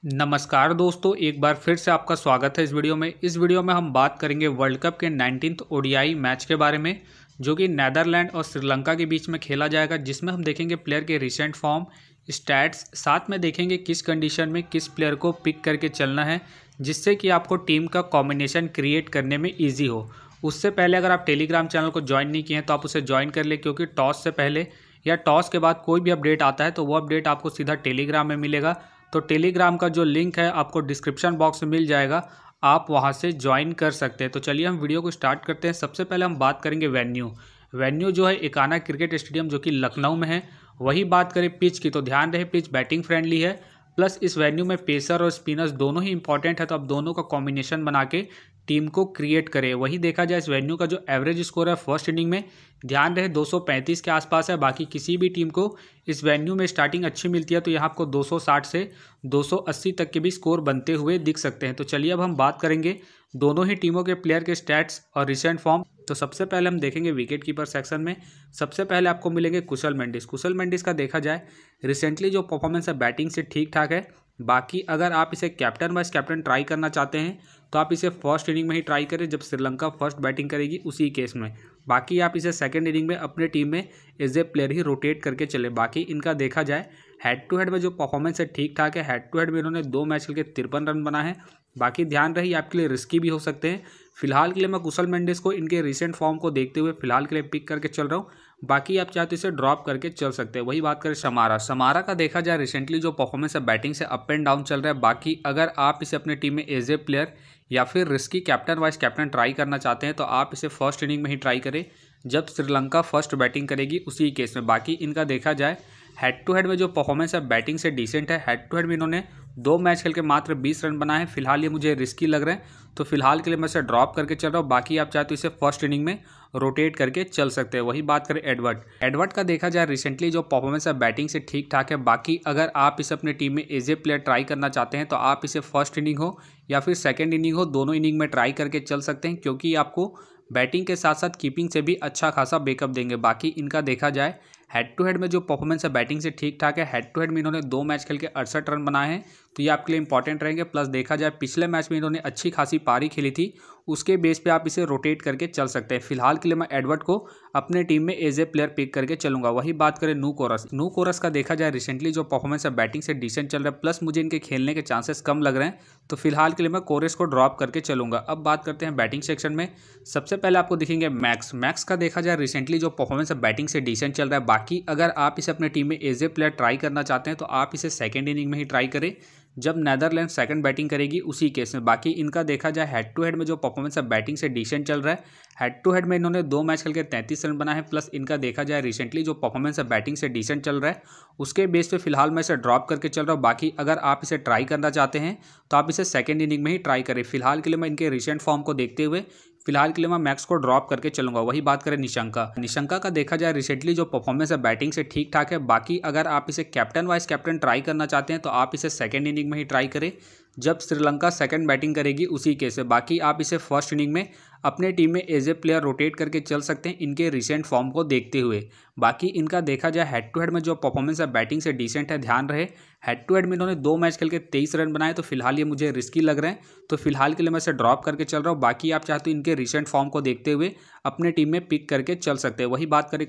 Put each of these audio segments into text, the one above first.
नमस्कार दोस्तों, एक बार फिर से आपका स्वागत है इस वीडियो में। इस वीडियो में हम बात करेंगे वर्ल्ड कप के 19th ओडीआई मैच के बारे में, जो कि नीदरलैंड और श्रीलंका के बीच में खेला जाएगा, जिसमें हम देखेंगे प्लेयर के रिसेंट फॉर्म, स्टैट्स, साथ में देखेंगे किस कंडीशन में किस प्लेयर को पिक करके चलना है, जिससे कि आपको टीम का कॉम्बिनेशन क्रिएट करने में ईजी हो। उससे पहले अगर आप टेलीग्राम चैनल को ज्वाइन नहीं किए हैं तो आप उसे ज्वाइन कर ले, क्योंकि टॉस से पहले या टॉस के बाद कोई भी अपडेट आता है तो वो अपडेट आपको सीधा टेलीग्राम में मिलेगा। तो टेलीग्राम का जो लिंक है आपको डिस्क्रिप्शन बॉक्स में मिल जाएगा, आप वहां से ज्वाइन कर सकते हैं। तो चलिए हम वीडियो को स्टार्ट करते हैं। सबसे पहले हम बात करेंगे वेन्यू जो है इकाना क्रिकेट स्टेडियम, जो कि लखनऊ में है। वही बात करें पिच की, तो ध्यान रहे पिच बैटिंग फ्रेंडली है, प्लस इस वेन्यू में पेसर और स्पिनर्स दोनों ही इंपॉर्टेंट है, तो आप दोनों का कॉम्बिनेशन बना के टीम को क्रिएट करें। वही देखा जाए इस वेन्यू का जो एवरेज स्कोर है फर्स्ट इनिंग में, ध्यान रहे 235 के आसपास है। बाकी किसी भी टीम को इस वेन्यू में स्टार्टिंग अच्छी मिलती है तो यहाँ आपको 260 से 280 तक के भी स्कोर बनते हुए दिख सकते हैं। तो चलिए अब हम बात करेंगे दोनों ही टीमों के प्लेयर के स्टैट्स और रिसेंट फॉर्म। तो सबसे पहले हम देखेंगे विकेट कीपर सेक्शन में। सबसे पहले आपको मिलेंगे कुशल मेंडिस का देखा जाए रिसेंटली जो परफॉर्मेंस है बैटिंग से ठीक ठाक है। बाकी अगर आप इसे कैप्टन वाइस कैप्टन ट्राई करना चाहते हैं तो आप इसे फर्स्ट इनिंग में ही ट्राई करें, जब श्रीलंका फर्स्ट बैटिंग करेगी उसी केस में। बाकी आप इसे सेकंड इनिंग में अपने टीम में एज ए प्लेयर ही रोटेट करके चले। बाकी इनका देखा जाए हेड टू हेड में जो परफॉर्मेंस है ठीक ठाक है। हेड टू हेड में इन्होंने 2 मैच खेल के 53 रन बना है। बाकी ध्यान रही आपके लिए रिस्की भी हो सकते हैं। फिलहाल के लिए मैं कुशल मेंडिस को इनके रिसेंट फॉर्म को देखते हुए फिलहाल के लिए पिक करके चल रहा हूँ। बाकी आप चाहे तो इसे ड्रॉप करके चल सकते हैं। वही बात करें समारा का देखा जाए रिसेंटली जो परफॉर्मेंस है बैटिंग से अप एंड डाउन चल रहा है। बाकी अगर आप इसे अपने टीम में एज ए प्लेयर या फिर risky captain vice captain try करना चाहते हैं तो आप इसे फर्स्ट इनिंग में ही ट्राई करें, जब श्रीलंका फर्स्ट बैटिंग करेगी उसी केस में। बाकी इनका देखा जाए हेड टू हेड में जो परफॉर्मेंस है बैटिंग से डिसेंट है। हेड टू हेड में इन्होंने 2 मैच खेल के मात्र 20 रन बनाए हैं। फिलहाल ये मुझे रिस्की लग रहे हैं, तो फिलहाल के लिए मैं इसे ड्रॉप करके चल रहा हूँ। बाकी आप चाहे तो इसे फर्स्ट इनिंग में रोटेट करके चल सकते हैं। वही बात करें एडवर्ड का देखा जाए रिसेंटली जो परफॉर्मेंस है बैटिंग से ठीक ठाक है। बाकी अगर आप इसे अपने टीम में एज ए प्लेयर ट्राई करना चाहते हैं तो आप इसे फर्स्ट इनिंग हो या फिर सेकेंड इनिंग हो, दोनों इनिंग में ट्राई करके चल सकते हैं, क्योंकि आपको बैटिंग के साथ साथ कीपिंग से भी अच्छा खासा बैकअप देंगे। बाकी इनका देखा जाए हेड टू हेड में जो परफॉर्मेंस है बैटिंग से ठीक ठाक है। हेड टू हेड में इन्होंने 2 मैच खेल के 68 रन बनाए हैं, तो ये आपके लिए इंपॉर्टेंट रहेंगे। प्लस देखा जाए पिछले मैच में इन्होंने अच्छी खासी पारी खेली थी, उसके बेस पे आप इसे रोटेट करके चल सकते हैं। फिलहाल के लिए मैं एडवर्ड को अपने टीम में एज ए प्लेयर पिक करके चलूंगा। वही बात करें नू कोरस का देखा जाए रिसेंटली जो परफॉर्मेंस है बैटिंग से डिसेंट चल रहा है, प्लस मुझे इनके खेलने के चांसेस कम लग रहे हैं, तो फिलहाल के लिए मैं कोरस को ड्रॉप करके चलूंगा। अब बात करते हैं बैटिंग सेक्शन में। सबसे पहले आपको दिखेंगे मैक्स का देखा जाए रिसेंटली जो परफॉर्मेंस है बैटिंग से डिसेंट चल रहा है। बाकी अगर आप इसे अपने टीम में एज ए प्लेयर ट्राई करना चाहते हैं तो आप इसे सेकेंड इनिंग में ही ट्राई करें, जब नीदरलैंड सेकंड बैटिंग करेगी उसी केस में। बाकी इनका देखा जाए हेड टू हेड में जो परफॉर्मेंस है बैटिंग से डिसेंट चल रहा है। हेड टू हेड में इन्होंने 2 मैच खेल के 33 रन बनाए हैं। प्लस इनका देखा जाए रिसेंटली जो परफॉर्मेंस है बैटिंग से डिसेंट चल रहा है, उसके बेस पे फिलहाल मैं इसे ड्रॉप करके चल रहा हूँ। बाकी अगर आप इसे ट्राई करना चाहते हैं तो आप इसे सेकेंड इनिंग में ही ट्राई करें। फिलहाल के लिए मैं इनके रिसेंट फॉर्म को देखते हुए फिलहाल के लिए मैं मैक्स को ड्रॉप करके चलूंगा। वही बात करें निशंका का देखा जाए रिसेंटली जो परफॉर्मेंस है बैटिंग से ठीक ठाक है। बाकी अगर आप इसे कैप्टन वाइस कैप्टन ट्राई करना चाहते हैं तो आप इसे सेकेंड इनिंग में ही ट्राई करें, जब श्रीलंका सेकंड बैटिंग करेगी उसी केस में। बाकी आप इसे फर्स्ट इनिंग में अपने टीम में एज ए प्लेयर रोटेट करके चल सकते हैं इनके रिसेंट फॉर्म को देखते हुए। बाकी इनका देखा जाए हेड टू हेड में जो परफॉर्मेंस है बैटिंग से डिसेंट है। ध्यान रहे हेड टू हेड में इन्होंने 2 मैच खेल के 23 रन बनाए, तो फिलहाल ये मुझे रिस्की लग रहे हैं, तो फिलहाल के लिए मैं इसे ड्रॉप करके चल रहा हूँ। बाकी आप चाहते हो इनके रिसेंट फॉर्म को देखते हुए अपने टीम में पिक करके चल सकते हैं। वही बात करें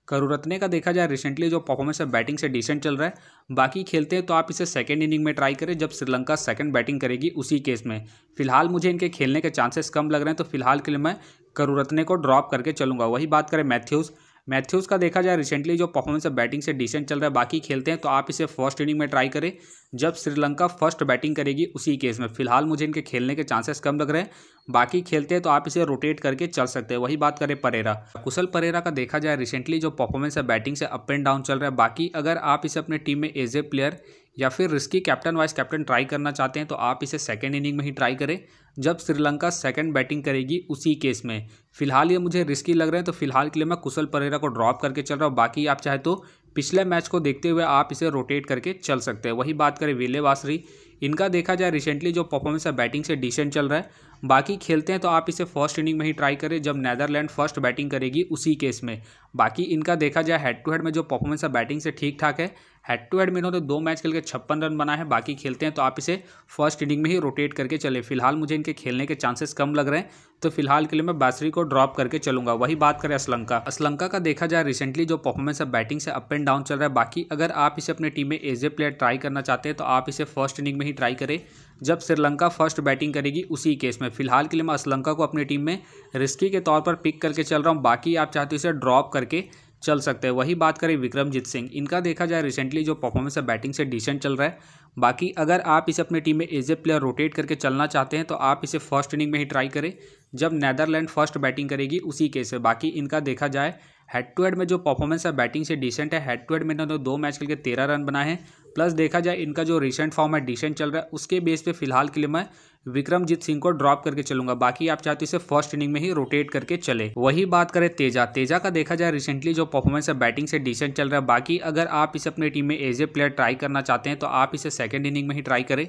करुरत्ने का देखा जाए रिसेंटली जो परफॉर्मेंस है बैटिंग से डिसेंट चल रहा है। बाकी खेलते हैं तो आप इसे सेकेंड इनिंग में ट्राई करें, जब श्रीलंका सेकंड बैटिंग करेगी उसी केस में। फिलहाल मुझे इनके खेलने के चांसेस कम लग रहे हैं, तो फिलहाल के लिए मैं करुरत्ने को ड्रॉप करके चलूंगा। वही बात करें मैथ्यूज़ का देखा जाए रिसेंटली जो परफॉर्मेंस है बैटिंग से डिसेंट चल रहा है। बाकी खेलते हैं तो आप इसे फर्स्ट इनिंग में ट्राई करें, जब श्रीलंका फर्स्ट बैटिंग करेगी उसी केस में। फिलहाल मुझे इनके खेलने के चांसेस कम लग रहे हैं। बाकी खेलते हैं तो आप इसे रोटेट करके चल सकते हैं। वही बात करें कुशल परेरा का देखा जाए रिसेंटली जो परफॉर्मेंस है बैटिंग से अप एंड डाउन चल रहा है। बाकी अगर आप इसे अपने टीम में एज ए प्लेयर या फिर risky captain vice captain try करना चाहते हैं तो आप इसे सेकेंड इनिंग में ही ट्राई करें, जब श्रीलंका सेकंड बैटिंग करेगी उसी केस में। फिलहाल ये मुझे रिस्की लग रहे हैं, तो फिलहाल के लिए मैं कुशल परेरा को ड्रॉप करके चल रहा हूँ। बाकी आप चाहे तो पिछले मैच को देखते हुए आप इसे रोटेट करके चल सकते हैं। वही बात करें विले वासरी, इनका देखा जाए रिसेंटली जो परफॉर्मेंस है बैटिंग से डिसेंट चल रहा है। बाकी खेलते हैं तो आप इसे फर्स्ट इनिंग में ही ट्राई करें जब नीदरलैंड फर्स्ट बैटिंग करेगी उसी केस में। बाकी इनका देखा जाए हेड टू हेड में जो परफॉर्मेंस है बैटिंग से ठीक ठाक है। हेड टू हेड में इन्होंने 2 मैच खेल के 56 रन बनाए हैं। बाकी खेलते हैं तो आप इसे फर्स्ट इनिंग में ही रोटेट करके चले। फिलहाल मुझे इनके खेलने के चांसेस कम लग रहे हैं, तो फिलहाल के लिए मैं बासरी को ड्रॉप करके चलूंगा। वही बात करें श्रीलंका का देखा जाए रिसेंटली जो परफॉर्मेंस है बैटिंग से अप एंड डाउन चल रहा है। बाकी अगर आप इसे अपने टीम में एज ए प्लेयर ट्राई करना चाहते हैं तो आप इसे फर्स्ट इनिंग में ही ट्राई करें जब श्रीलंका फर्स्ट बैटिंग करेगी उसी केस में। फिलहाल के लिए मैं श्रीलंका को अपनी टीम में रिस्की के तौर पर पिक करके चल रहा हूँ। बाकी आप चाहते हो इसे ड्रॉप करके चल सकते हैं। वही बात करें विक्रमजीत सिंह, इनका देखा जाए रिसेंटली जो परफॉर्मेंस है बैटिंग से डिसेंट चल रहा है। बाकी अगर आप इसे अपनी टीम में एज ए प्लेयर रोटेट करके चलना चाहते हैं तो आप इसे फर्स्ट इनिंग में ही ट्राई करें जब नीदरलैंड फर्स्ट बैटिंग करेगी उसी केस में। बाकी इनका देखा जाए हेड टू हेड में जो परफॉर्मेंस है बैटिंग से डिसेंट है। हेड टू हेड में इन्होंने 2 मैच खेल के 13 रन बनाए हैं। प्लस देखा जाए इनका जो रिसेंट फॉर्म है डिसेंट चल रहा है, उसके बेस पे फिलहाल के लिए मैं विक्रमजीत सिंह को ड्रॉप करके चलूंगा। बाकी आप चाहते इसे फर्स्ट इनिंग में ही रोटेट करके चले। वही बात करें तेजा का देखा जाए रिसेंटली जो परफॉर्मेंस है बैटिंग से डिसेंट चल रहा है। बाकी अगर आप इसे अपनी टीम में एज ए प्लेयर ट्राई करना चाहते हैं तो आप इसे सेकंड इनिंग में ही ट्राई करें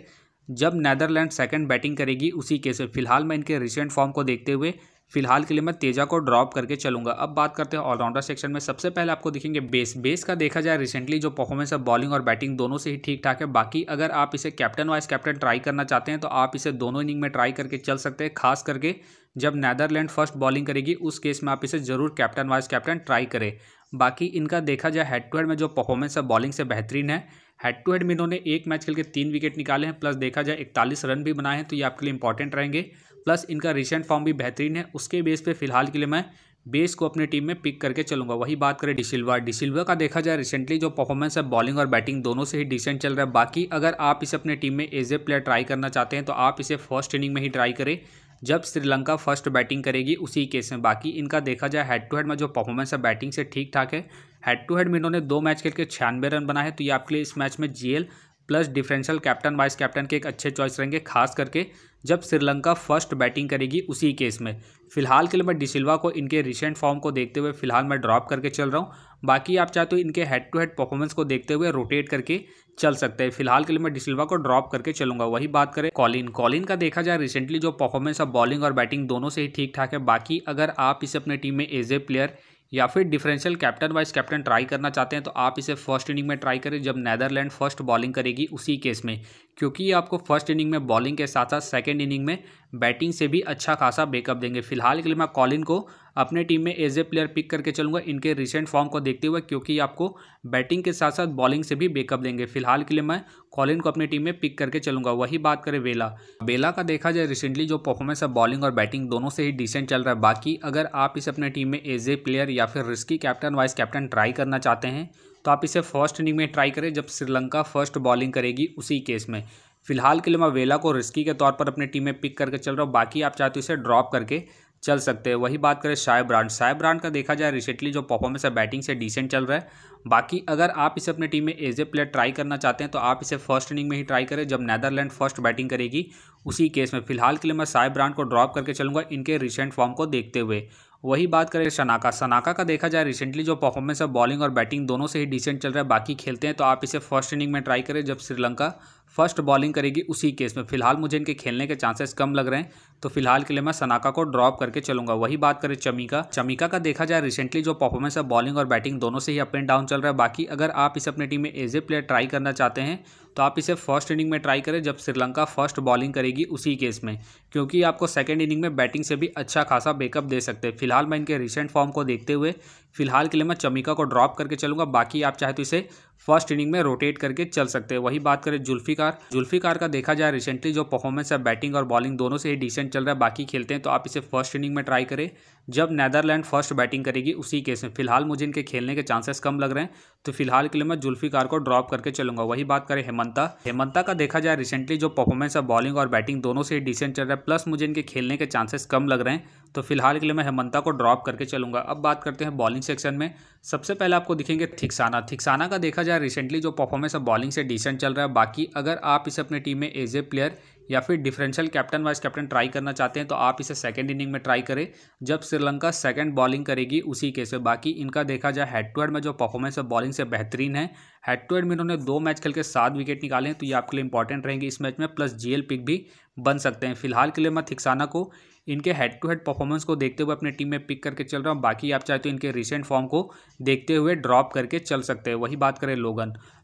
जब नीदरलैंड सेकंड बैटिंग करेगी उसी केस में। फिलहाल मैं इनके रिसेंट फॉर्म को देखते हुए फिलहाल के लिए मैं तेजा को ड्रॉप करके चलूंगा। अब बात करते हैं ऑलराउंडर सेक्शन में। सबसे पहले आपको दिखेंगे बेस का देखा जाए रिसेंटली जो परफॉर्मेंस है बॉलिंग और बैटिंग दोनों से ही ठीक ठाक है। बाकी अगर आप इसे कैप्टन वाइस कैप्टन ट्राई करना चाहते हैं तो आप इसे दोनों इनिंग में ट्राई करके चल सकते हैं। खास करके जब नीदरलैंड फर्स्ट बॉलिंग करेगी उस केस में आप इसे जरूर कैप्टन वाइस कैप्टन ट्राई करें। बाकी इनका देखा जाए हेड टू हेड में जो परफॉर्मेंस है बॉलिंग से बेहतरीन है। हेड टू हेड में इन्होंने 1 मैच खेल के 3 विकेट निकाले हैं। प्लस देखा जाए 41 रन भी बनाए हैं, तो ये आपके लिए इंपॉर्टेंट रहेंगे। प्लस इनका रिसेंट फॉर्म भी बेहतरीन है। उसके बेस पे फिलहाल के लिए मैं बेस को अपनी टीम में पिक करके चलूंगा। वही बात करें डिसिल्वा का देखा जाए रिसेंटली जो परफॉर्मेंस है बॉलिंग और बैटिंग दोनों से ही डिसेंट चल रहा है। बाकी अगर आप इसे अपने टीम में एज ए प्लेयर ट्राई करना चाहते हैं तो आप इसे फर्स्ट इनिंग में ही ट्राई करें जब श्रीलंका फर्स्ट बैटिंग करेगी उसी केस में। बाकी इनका देखा जाए हेड टू हेड में जो परफॉर्मेंस है बैटिंग से ठीक ठाक है। हेड टू हेड में इन्होंने 2 मैच खेल के 96 रन बनाए हैं, तो ये आपके लिए इस मैच में GL plus differential captain vice captain के एक अच्छे चॉइस रहेंगे, खास करके जब श्रीलंका फर्स्ट बैटिंग करेगी उसी केस में। फिलहाल के लिए मैं डिसिल्वा को इनके रिसेंट फॉर्म को देखते हुए फिलहाल मैं ड्रॉप करके चल रहा हूँ। बाकी आप चाहते हो इनके हेड टू हेड परफॉर्मेंस को देखते हुए रोटेट करके चल सकते हैं। फिलहाल के लिए मैं डिसिल्वा को ड्रॉप करके चलूंगा। वही बात करें कॉलिन का देखा जाए रिसेंटली जो परफॉर्मेंस है बॉलिंग और बैटिंग दोनों से ही ठीक ठाक है। बाकी अगर आप इसे अपने टीम में एज ए प्लेयर या फिर differential captain vice captain try करना चाहते हैं तो आप इसे फर्स्ट इनिंग में ट्राई करें जब नीदरलैंड फर्स्ट बॉलिंग करेगी उसी केस में, क्योंकि ये आपको फर्स्ट इनिंग में बॉलिंग के साथ साथ सेकंड इनिंग में बैटिंग से भी अच्छा खासा बैकअप देंगे। फिलहाल के लिए मैं कॉलिन को अपने टीम में एज ए प्लेयर पिक करके चलूंगा इनके रिसेंट फॉर्म को देखते हुए, क्योंकि आपको बैटिंग के साथ साथ बॉलिंग से भी बैकअप देंगे। फिलहाल के लिए मैं कॉलिन को अपनी टीम में पिक करके चलूंगा। वही बात करें वेला का देखा जाए रिसेंटली जो परफॉर्मेंस है बॉलिंग और बैटिंग दोनों से ही डिसेंट चल रहा है। बाकी अगर आप इसे अपने टीम में एज ए प्लेयर या फिर risky captain vice captain try करना चाहते हैं तो आप इसे फर्स्ट इनिंग में ट्राई करें जब श्रीलंका फर्स्ट बॉलिंग करेगी उसी केस में। फिलहाल के लिए मैं वेला को रिस्की के तौर पर अपनी टीम में पिक करके चल रहा हूँ। बाकी आप चाहते हो इसे ड्रॉप करके चल सकते हैं। वही बात करें शाय ब्रांड का देखा जाए रिसेंटली जो परफॉर्मेंस है बैटिंग से डिसेंट चल रहा है। बाकी अगर आप इसे अपनी टीम में एज ए प्लेयर ट्राई करना चाहते हैं तो आप इसे फर्स्ट इनिंग में ही ट्राई करें जब नीदरलैंड फर्स्ट बैटिंग करेगी उसी केस में। फिलहाल के लिए मैं शाय ब्रांड को ड्रॉप करके चलूंगा इनके रिसेंट फॉर्म को देखते हुए। वही बात करें सनाका का देखा जाए रिसेंटली जो परफॉर्मेंस है बॉलिंग और बैटिंग दोनों से ही डिसेंट चल रहा है। बाकी खेलते हैं तो आप इसे फर्स्ट इनिंग में ट्राई करें जब श्रीलंका फर्स्ट बॉलिंग करेगी उसी केस में। फिलहाल मुझे इनके खेलने के चांसेस कम लग रहे हैं, तो फिलहाल के लिए मैं सनाका को ड्रॉप करके चलूंगा। वही बात करें चमीका का देखा जाए रिसेंटली जो परफॉर्मेंस है बॉलिंग और बैटिंग दोनों से ही अप एंड डाउन चल रहा है। बाकी अगर आप इसे अपनी टीम में एज ए प्लेयर ट्राई करना चाहते हैं तो आप इसे फर्स्ट इनिंग में ट्राई करें जब श्रीलंका फर्स्ट बॉलिंग करेगी उसी केस में, क्योंकि आपको सेकंड इनिंग में बैटिंग से भी अच्छा खासा बैकअप दे सकते हैं। फिलहाल मैं इनके रिसेंट फॉर्म को देखते हुए फिलहाल के लिए मैं चमीका को ड्रॉप करके चलूंगा। बाकी आप चाहे तो इसे फर्स्ट इनिंग में रोटेट करके चल सकते हैं। वही बात करें जुल्फिकार का देखा जाए रिसेंटली जो परफॉर्मेंस है बैटिंग और बॉलिंग दोनों से ही डिसेंट चल रहा है। बाकी खेलते हैं तो आप इसे फर्स्ट इनिंग में ट्राई करें जब नीदरलैंड फर्स्ट बैटिंग करेगी उसी केस में। फिलहाल मुझे इनके खेलने के चांसेस कम लग रहे हैं, तो फिलहाल के लिए मैं जुल्फिकार को ड्रॉप करके चलूंगा। वही बात करें हेमंता का देखा जाए रिसेंटली जो परफॉर्मेंस है बॉलिंग और बैटिंग दोनों से ही डिसेंट चल रहा है। प्लस मुझे इनके खेलने के चांसेस कम लग रहे हैं, तो फिलहाल के लिए मैं हेमंता को ड्रॉप करके चलूंगा। अब बात करते हैं बॉलिंग सेक्शन में। सबसे पहले आपको दिखेंगे थिक्साना का देखा जाए रिसेंटली जो परफॉर्मेंस है बॉलिंग से डिसेंट चल रहा है। बाकी अगर आप इसे अपनी टीम में एज ए प्लेयर या फिर differential captain vice captain try करना चाहते हैं तो आप इसे सेकंड इनिंग में ट्राई करें जब श्रीलंका सेकंड बॉलिंग करेगी उसी केस में। बाकी इनका देखा जाए हेड टू हेड में जो परफॉर्मेंस है बॉलिंग से बेहतरीन है। हेड टू हेड में इन्होंने 2 मैच खेल के 7 विकेट निकाले हैं, तो ये आपके लिए इंपॉर्टेंट रहेंगे इस मैच में, प्लस जीएल पिक भी बन सकते हैं। फिलहाल के लिए मैं थिक्साना को इनके हेड टू हेड परफॉर्मेंस को देखते हुए अपने टीम में पिक करके चल रहा हूँ। बाकी आप चाहे तो इनके रिसेंट फॉर्म को देखते हुए ड्रॉप करके चल सकते हैं। वही बात करें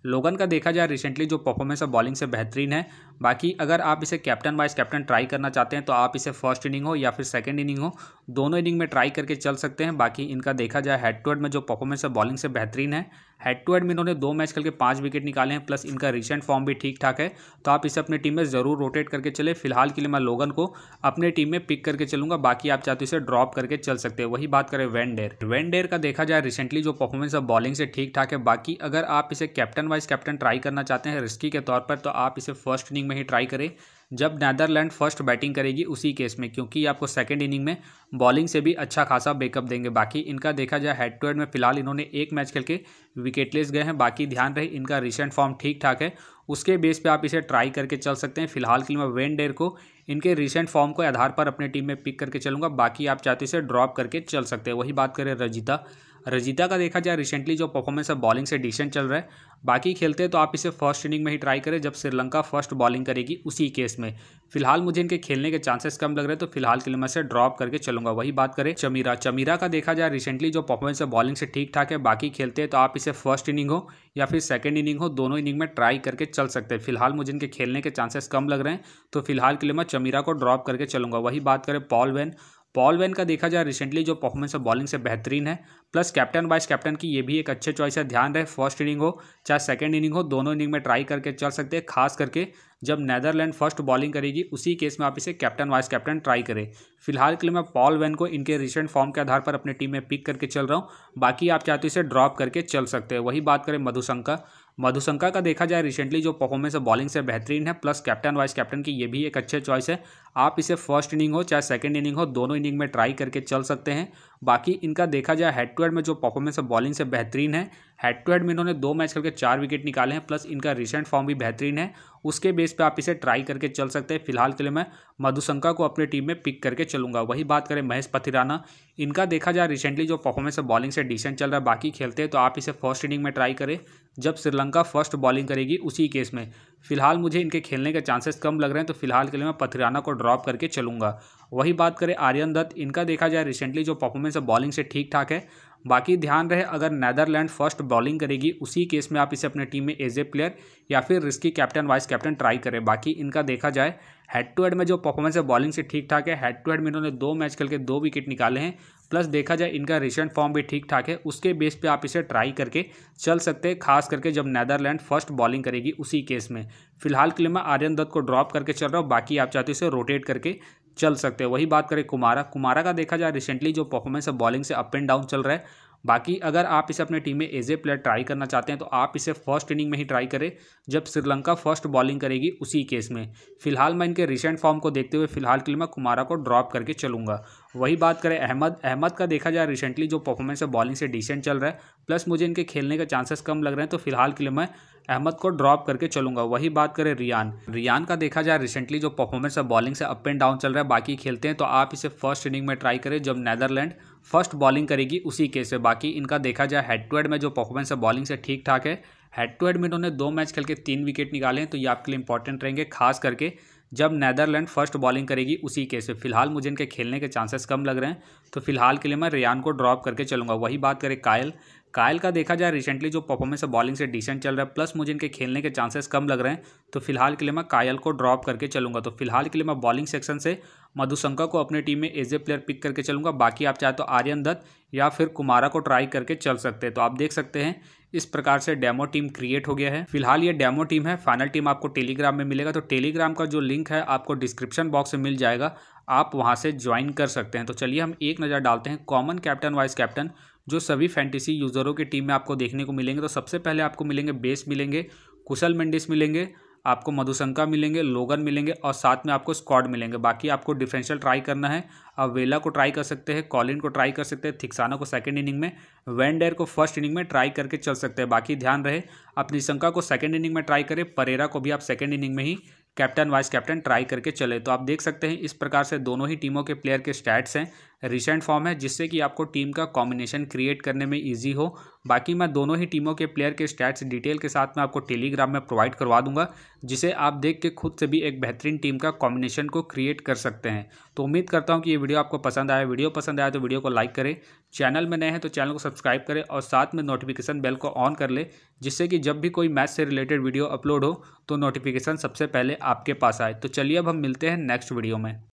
लोगन का देखा जाए रिसेंटली जो परफॉर्मेंस है बॉलिंग से बेहतरीन है। बाकी अगर आप इसे कैप्टन वाइस कैप्टन ट्राई करना चाहते हैं तो आप इसे फर्स्ट इनिंग हो या फिर सेकंड इनिंग हो, दोनों इनिंग में ट्राई करके चल सकते हैं। बाकी इनका देखा जाए हेड टू हेड में जो परफॉर्मेंस है बॉलिंग से बेहतरीन है। हेड टू हेड में इन्होंने 2 मैच खेल के 5 विकेट निकाले हैं, प्लस इनका रिसेंट फॉर्म भी ठीक ठाक है, तो आप इसे अपनी टीम में ज़रूर रोटेट करके चले। फिलहाल के लिए मैं लोगन को अपने टीम में पिक करके चलूंगा, बाकी आप चाहते हो इसे ड्रॉप करके चल सकते हैं। वही बात करें वेंडेर का देखा जाए रिसेंटली जो परफॉर्मेंस है बॉलिंग से ठीक ठाक है। बाकी अगर आप इसे कैप्टन वाइस कैप्टन ट्राई करना चाहते हैं रिस्की के तौर पर, तो आप इसे फर्स्ट इनिंग में ही ट्राई करें जब नीदरलैंड फर्स्ट बैटिंग करेगी उसी केस में, क्योंकि आपको सेकंड इनिंग में बॉलिंग से भी अच्छा खासा बैकअप देंगे। बाकी इनका देखा जाए हेड टू हेड में फिलहाल इन्होंने 1 मैच खेल के विकेटलेस गए हैं। बाकी ध्यान रहे इनका रिसेंट फॉर्म ठीक ठाक है, उसके बेस पे आप इसे ट्राई करके चल सकते हैं। फिलहाल के लिए मैं वेंडेर को इनके रिसेंट फॉर्म के आधार पर अपने टीम में पिक करके चलूंगा, बाकी आप चाहते इसे ड्रॉप करके चल सकते हैं। वही बात करें रजिता का देखा जाए रिसेंटली जो परफॉर्मेंस है बॉलिंग से डिसेंट चल रहा है। बाकी खेलते हैं तो आप इसे फर्स्ट इनिंग में ही ट्राई करें जब श्रीलंका फर्स्ट बॉलिंग करेगी उसी केस में। फिलहाल मुझे इनके खेलने के चांसेस कम लग रहे हैं, तो फिलहाल के लिए मैं इसे ड्रॉप करके चलूंगा। वही बात करें चमीरा का देखा जाए रिसेंटली जो परफॉर्मेंस है बॉलिंग से ठीक ठाक है। बाकी खेलते हैं तो आप इसे फर्स्ट इनिंग हो या फिर सेकंड इनिंग हो, दोनों इनिंग में ट्राई करके चल सकते हैं। फिलहाल मुझे इनके खेलने के चांसेस कम लग रहे हैं, तो फिलहाल के लिए मैं चमीरा को ड्रॉप करके चलूंगा। वही बात करें पॉल वैन का देखा जाए रिसेंटली जो परफॉर्मेंस है बॉलिंग से बेहतरीन है, प्लस कैप्टन वाइस कैप्टन की ये भी एक अच्छे चॉइस है। ध्यान रहे फर्स्ट इनिंग हो चाहे सेकंड इनिंग हो, दोनों इनिंग में ट्राई करके चल सकते हैं, खास करके जब नीदरलैंड फर्स्ट बॉलिंग करेगी उसी केस में आप इसे कैप्टन वाइस कैप्टन ट्राई करें। फिलहाल के लिए मैं पॉल वैन को इनके रिसेंट फॉर्म के आधार पर अपने टीम में पिक करके चल रहा हूँ, बाकी आप चाहते हो इसे ड्रॉप करके चल सकते हैं। वही बात करें मधुशंका का देखा जाए रिसेंटली जो परफॉर्मेंस है बॉलिंग से बेहतरीन है, प्लस कैप्टन वाइस कैप्टन की ये भी एक अच्छे चॉइस है। आप इसे फर्स्ट इनिंग हो चाहे सेकंड इनिंग हो, दोनों इनिंग में ट्राई करके चल सकते हैं। बाकी इनका देखा जाए हेड टू हेड में जो परफॉर्मेंस है बॉलिंग से बेहतरीन है। हेड टू हेड में इन्होंने 2 मैच खेल के 4 विकेट निकाले हैं, प्लस इनका रिसेंट फॉर्म भी बेहतरीन है, उसके बेस पे आप इसे ट्राई करके चल सकते हैं। फिलहाल के लिए मैं मधुशंका को अपनी टीम में पिक करके चलूंगा। वही बात करें महेश पथिराना, इनका देखा जाए रिसेंटली जो परफॉर्मेंस है बॉलिंग से डिसेंट चल रहा है। बाकी खेलते हैं तो आप इसे फर्स्ट इनिंग में ट्राई करें जब श्रीलंका फर्स्ट बॉलिंग करेगी उसी केस में। फिलहाल मुझे इनके खेलने के चांसेस कम लग रहे हैं, तो फिलहाल के लिए मैं पथिराना को ड्रॉप करके चलूंगा। वही बात करें आर्यन दत्त, इनका देखा जाए रिसेंटली जो परफॉर्मेंस है बॉलिंग से ठीक ठाक है। बाकी ध्यान रहे अगर नीदरलैंड फर्स्ट बॉलिंग करेगी उसी केस में आप इसे अपने टीम में एज ए प्लेयर या फिर risky captain vice captain try करें। बाकी इनका देखा जाए हेड टू हेड में जो परफॉर्मेंस है बॉलिंग से ठीक ठाक है। हेड टू हेड में इन्होंने 2 मैच खेल के 2 विकेट निकाले हैं, प्लस देखा जाए इनका रिसेंट फॉर्म भी ठीक ठाक है, उसके बेस पे आप इसे ट्राई करके चल सकते हैं, खास करके जब नीदरलैंड फर्स्ट बॉलिंग करेगी उसी केस में। फिलहाल के लिए मैं आर्यन दत्त को ड्रॉप करके चल रहा हूँ, बाकी आप चाहते हो इसे रोटेट करके चल सकते हैं। वही बात करें कुमारा का देखा जाए रिसेंटली जो परफॉर्मेंस है बॉलिंग से अप एंड डाउन चल रहा है। बाकी अगर आप इसे अपने टीम में एज ए प्लेयर ट्राई करना चाहते हैं तो आप इसे फर्स्ट इनिंग में ही ट्राई करें जब श्रीलंका फर्स्ट बॉलिंग करेगी उसी केस में। फिलहाल मैं इनके रिसेंट फॉर्म को देखते हुए फिलहाल के लिए मैं कुमारा को ड्रॉप करके चलूंगा। वही बात करें अहमद का देखा जाए रिसेंटली जो परफॉर्मेंस है बॉलिंग से डिसेंट चल रहा है, प्लस मुझे इनके खेलने के चांसेस कम लग रहे हैं, तो फिलहाल के लिए मैं अहमद को ड्रॉप करके चलूंगा। वही बात करें रियान का देखा जाए रिसेंटली जो परफॉर्मेंस है बॉलिंग से अप एंड डाउन चल रहा है। बाकी खेलते हैं तो आप इसे फर्स्ट इनिंग में ट्राई करें जब नीदरलैंड फर्स्ट बॉलिंग करेगी उसी केस से। बाकी इनका देखा जाए हेड टू हेड में जो परफॉर्मेंस है बॉलिंग से ठीक ठाक है। हेड टू हेड में इन्होंने 2 मैच खेल के 3 विकेट निकाले हैं, तो ये आपके लिए इंपॉर्टेंट रहेंगे, खास करके जब नीदरलैंड फर्स्ट बॉलिंग करेगी उसी केस से। फिलहाल मुझे इनके खेलने के चांसेस कम लग रहे हैं, तो फिलहाल के लिए मैं रियान को ड्रॉप करके चलूंगा। वही बात करें कायल का देखा जाए रिसेंटली जो परफॉर्मेंस है बॉलिंग से डिसेंट चल रहा है, प्लस मुझे इनके खेलने के चांसेस कम लग रहे हैं, तो फिलहाल के लिए मैं कायल को ड्रॉप करके चलूंगा। तो फिलहाल के लिए मैं बॉलिंग सेक्शन से मधुशंका को अपनी टीम में एज ए प्लेयर पिक करके चलूंगा। बाकी आप चाहे तो आर्यन दत्त या फिर कुमारा को ट्राई करके चल सकते हैं। तो आप देख सकते हैं इस प्रकार से डेमो टीम क्रिएट हो गया है। फिलहाल ये डेमो टीम है, फाइनल टीम आपको टेलीग्राम में मिलेगा, तो टेलीग्राम का जो लिंक है आपको डिस्क्रिप्शन बॉक्स में मिल जाएगा, आप वहां से ज्वाइन कर सकते हैं। तो चलिए हम एक नज़र डालते हैं कॉमन कैप्टन वाइस कैप्टन जो सभी फैंटेसी यूजरों की टीम में आपको देखने को मिलेंगे। तो सबसे पहले आपको मिलेंगे बेस मिलेंगे, कुशल मेंडिस मिलेंगे, आपको मधुशंका मिलेंगे, लोगन मिलेंगे और साथ में आपको स्क्वाड मिलेंगे। बाकी आपको डिफरेंशियल ट्राई करना है, आप वेला को ट्राई कर सकते हैं, कॉलिन को ट्राई कर सकते हैं, थिक्साना को सेकंड इनिंग में, वेंडेर को फर्स्ट इनिंग में ट्राई करके चल सकते हैं। बाकी ध्यान रहे आप निशंका को सेकंड इनिंग में ट्राई करें, परेरा को भी आप सेकंड इनिंग में ही कैप्टन वाइस कैप्टन ट्राई करके चले। तो आप देख सकते हैं इस प्रकार से दोनों ही टीमों के प्लेयर के स्टैट्स हैं। रिसेंट फॉर्म है, जिससे कि आपको टीम का कॉम्बिनेशन क्रिएट करने में ईजी हो। बाकी मैं दोनों ही टीमों के प्लेयर के स्टैट्स डिटेल के साथ में आपको टेलीग्राम में प्रोवाइड करवा दूंगा, जिसे आप देख के खुद से भी एक बेहतरीन टीम का कॉम्बिनेशन को क्रिएट कर सकते हैं। तो उम्मीद करता हूँ कि ये वीडियो आपको पसंद आया। वीडियो पसंद आया तो वीडियो को लाइक करें, चैनल में नए हैं तो चैनल को सब्सक्राइब करें और साथ में नोटिफिकेशन बेल को ऑन कर ले, जिससे कि जब भी कोई मैच से रिलेटेड वीडियो अपलोड हो तो नोटिफिकेशन सबसे पहले आपके पास आए। तो चलिए अब हम मिलते हैं नेक्स्ट वीडियो में।